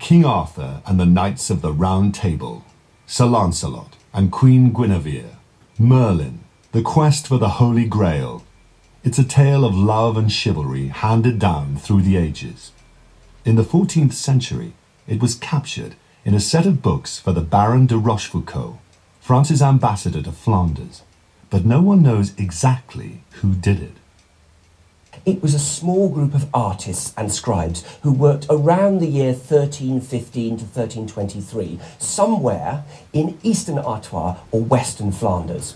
King Arthur and the Knights of the Round Table, Sir Lancelot and Queen Guinevere, Merlin, the quest for the Holy Grail. It's a tale of love and chivalry handed down through the ages. In the 14th century, it was captured in a set of books for the Baron de Rochefoucauld, France's ambassador to Flanders, but no one knows exactly who did it. It was a small group of artists and scribes who worked around the year 1315 to 1323, somewhere in eastern Artois or western Flanders.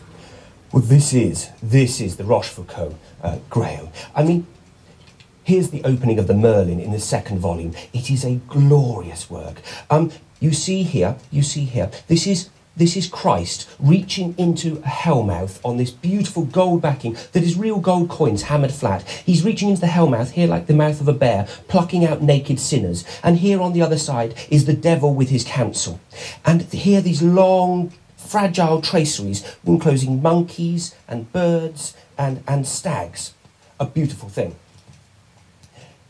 Well, this is the Rochefoucauld Grail. I mean, here's the opening of the Merlin in the second volume. It is a glorious work. You see here, this is Christ reaching into a hellmouth on this beautiful gold backing that is real gold coins hammered flat. He's reaching into the hellmouth, here like the mouth of a bear, plucking out naked sinners. And here on the other side is the devil with his council. And here these long, fragile traceries enclosing monkeys and birds and stags. A beautiful thing.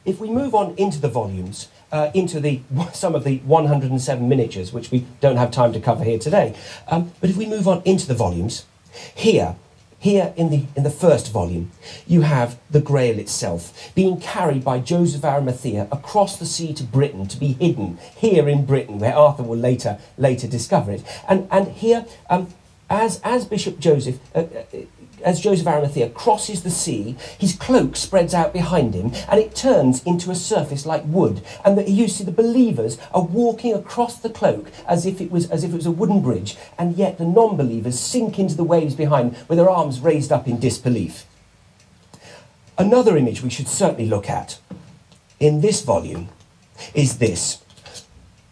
If we move on into the volumes, into some of the 107 miniatures, which we don't have time to cover here today. But if we move on into the volumes, here in the first volume, you have the Grail itself being carried by Joseph of Arimathea across the sea to Britain to be hidden here in Britain, where Arthur will later discover it. And here, as Bishop Joseph. As Joseph of Arimathea crosses the sea, his cloak spreads out behind him and it turns into a surface like wood. And you see the believers are walking across the cloak as if it was a wooden bridge, and yet the non-believers sink into the waves behind with their arms raised up in disbelief. Another image we should certainly look at in this volume is this.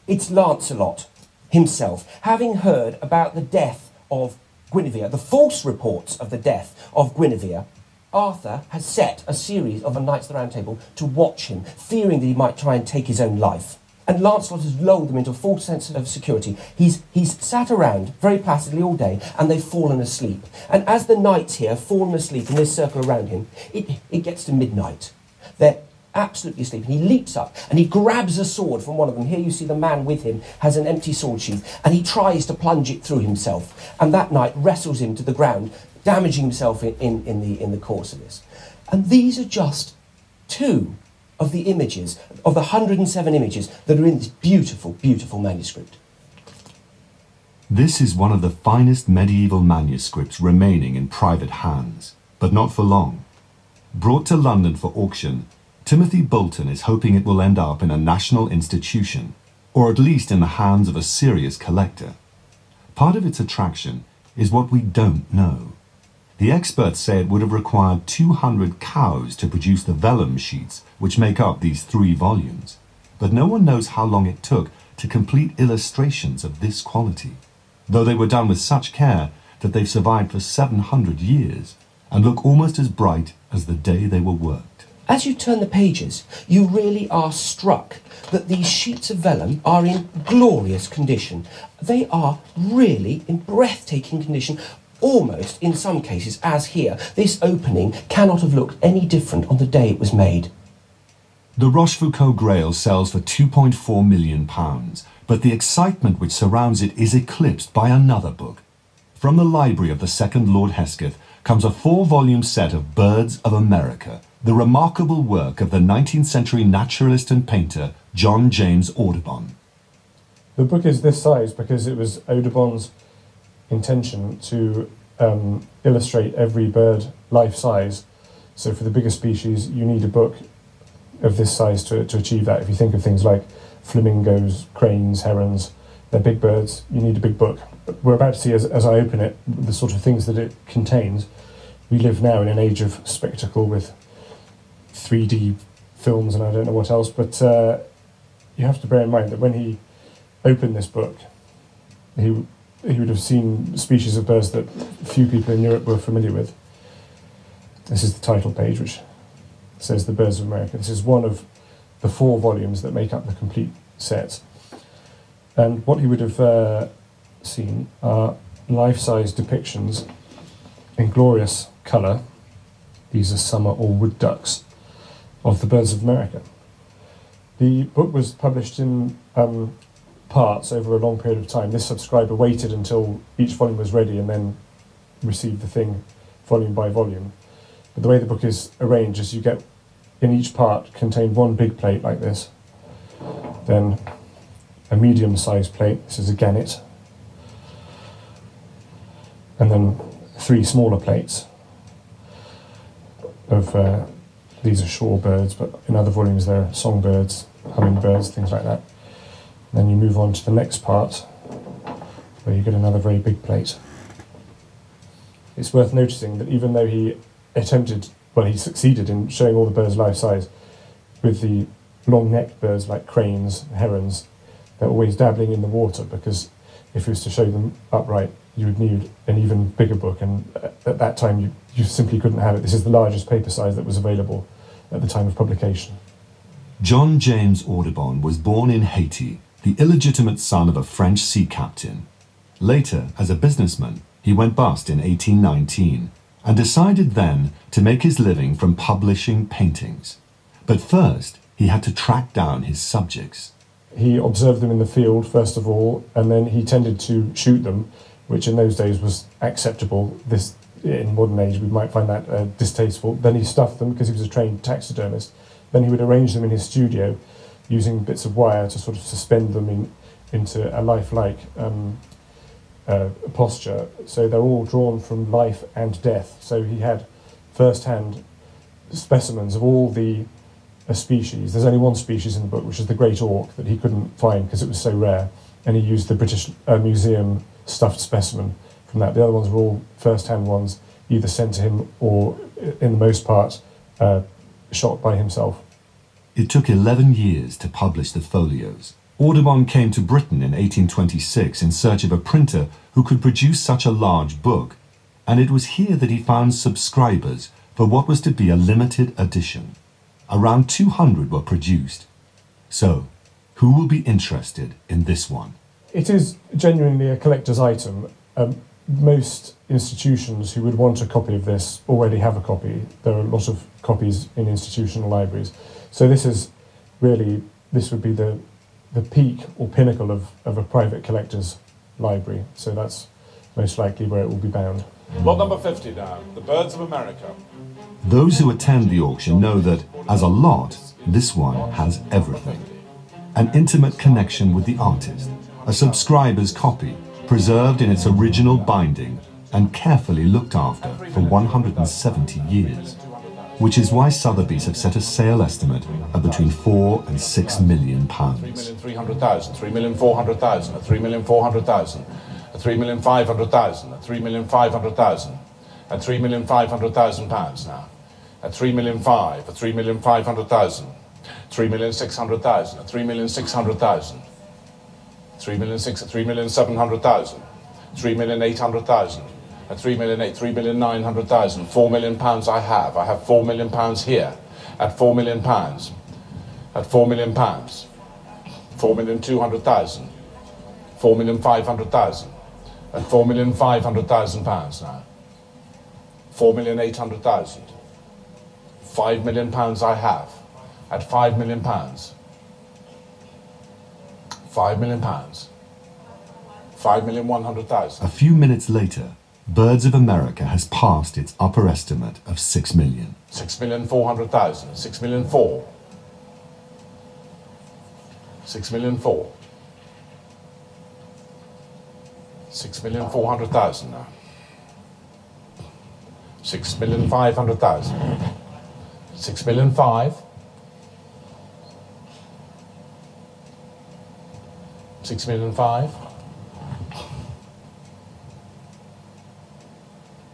It's Lancelot himself, having heard about the death of Guinevere, the false reports of the death of Guinevere. Arthur has set a series of Knights of the Round Table to watch him, fearing that he might try and take his own life. And Lancelot has lulled them into a false sense of security. He's sat around very placidly all day, and they've fallen asleep. And as the knights here have fallen asleep in this circle around him, it gets to midnight. They're absolutely asleep, and he leaps up and he grabs a sword from one of them. Here you see the man with him has an empty sword sheath, and he tries to plunge it through himself, and that knight wrestles him to the ground, damaging himself in the course of this. And these are just two of the images, of the 107 images that are in this beautiful, beautiful manuscript. This is one of the finest medieval manuscripts remaining in private hands, but not for long. Brought to London for auction, Timothy Bolton is hoping it will end up in a national institution, or at least in the hands of a serious collector. Part of its attraction is what we don't know. The experts say it would have required 200 cows to produce the vellum sheets which make up these 3 volumes, but no one knows how long it took to complete illustrations of this quality, though they were done with such care that they've survived for 700 years and look almost as bright as the day they were worked. As you turn the pages, you really are struck that these sheets of vellum are in glorious condition. They are really in breathtaking condition, almost in some cases, as here. This opening cannot have looked any different on the day it was made. The Rochefoucauld Grail sells for £2.4 million, but the excitement which surrounds it is eclipsed by another book. From the library of the second Lord Hesketh comes a 4-volume set of Birds of America, the remarkable work of the 19th century naturalist and painter John James Audubon. The book is this size because it was Audubon's intention to illustrate every bird life-size. So for the bigger species, you need a book of this size to achieve that. If you think of things like flamingos, cranes, herons, they're big birds, you need a big book. But we're about to see, as I open it, the sort of things that it contains. We live now in an age of spectacle with 3D films and I don't know what else, but you have to bear in mind that when he opened this book, he would have seen species of birds that few people in Europe were familiar with. This is the title page, which says The Birds of America. This is one of the 4 volumes that make up the complete set. And what he would have seen are life-size depictions in glorious colour. These are summer or wood ducks of the birds of America. The book was published in parts over a long period of time. This subscriber waited until each volume was ready and then received the thing volume by volume. But the way the book is arranged is you get, in each part, contained one big plate like this, then a medium-sized plate, this is a gannet, and then 3 smaller plates of, these are shorebirds, but in other volumes they're songbirds, hummingbirds, things like that. Then you move on to the next part, where you get another very big plate. It's worth noticing that even though he he succeeded in showing all the birds life size, with the long-necked birds like cranes, herons, they're always dabbling in the water, because if you was to show them upright, you would need an even bigger book, and at that time you simply couldn't have it. This is the largest paper size that was available at the time of publication. John James Audubon was born in Haiti, the illegitimate son of a French sea captain. Later, as a businessman, he went bust in 1819 and decided then to make his living from publishing paintings. But first, he had to track down his subjects. He observed them in the field, first of all, and then he tended to shoot them, which in those days was acceptable. In modern age, we might find that distasteful. Then he stuffed them, because he was a trained taxidermist. Then he would arrange them in his studio, using bits of wire to sort of suspend them into a lifelike posture. So they're all drawn from life and death. So he had first-hand specimens of all the species. There's only one species in the book, which is the great auk, that he couldn't find because it was so rare, and he used the British Museum stuffed specimen from that. The other ones were all first-hand ones, either sent to him or, in the most part, shot by himself. It took 11 years to publish the folios. Audubon came to Britain in 1826 in search of a printer who could produce such a large book, and it was here that he found subscribers for what was to be a limited edition. Around 200 were produced. So, who will be interested in this one? It is genuinely a collector's item. Most institutions who would want a copy of this already have a copy. There are a lot of copies in institutional libraries. So this would be the peak or pinnacle of a private collector's library. So that's most likely where it will be bound. Lot number 50 now, The Birds of America. Those who attend the auction know that, as a lot, this one has everything. An intimate connection with the artist, a subscriber's copy, preserved in its original binding and carefully looked after for 170 years, which is why Sotheby's have set a sale estimate of between £4 and £6 million. 3,300,000, 3,400,000, 3,400,000, 3,500,000, 3,500,000, at £3,500,000 now, at 3,500,000, at 3,500,000, 3,600,000, at 3,600,000, 3,700,000, 3,800,000, at 3,900,000, £4 million I have £4 million here, at £4 million, at £4 million, 4,200,000, 4,500,000, at £4,500,000 now, 4,800,000, £5 million I have, at £5 million, £5 million, 5,100,000. A few minutes later, Birds of America has passed its upper estimate of £6 million. 6,400,000, 6,400,000, 6,400,000, 6,400,000 now, 6,500,000, 6,500,000, 6,500,000,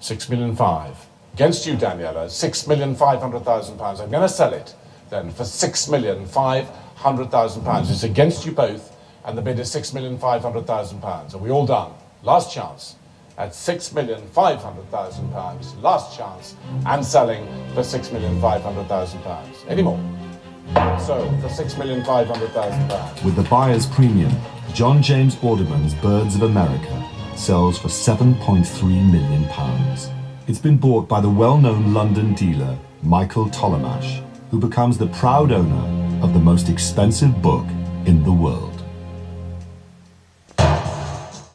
6,500,000. Against you, Daniela, £6,500,000. I'm going to sell it then for £6,500,000. It's against you both, and the bid is £6,500,000. Are we all done? Last chance at £6,500,000. Last chance, and selling for £6,500,000. Any more? So for £6,500,000. With the buyer's premium, John James Audubon's Birds of America sells for £7.3 million. It's been bought by the well-known London dealer Michael Tollemache, who becomes the proud owner of the most expensive book in the world.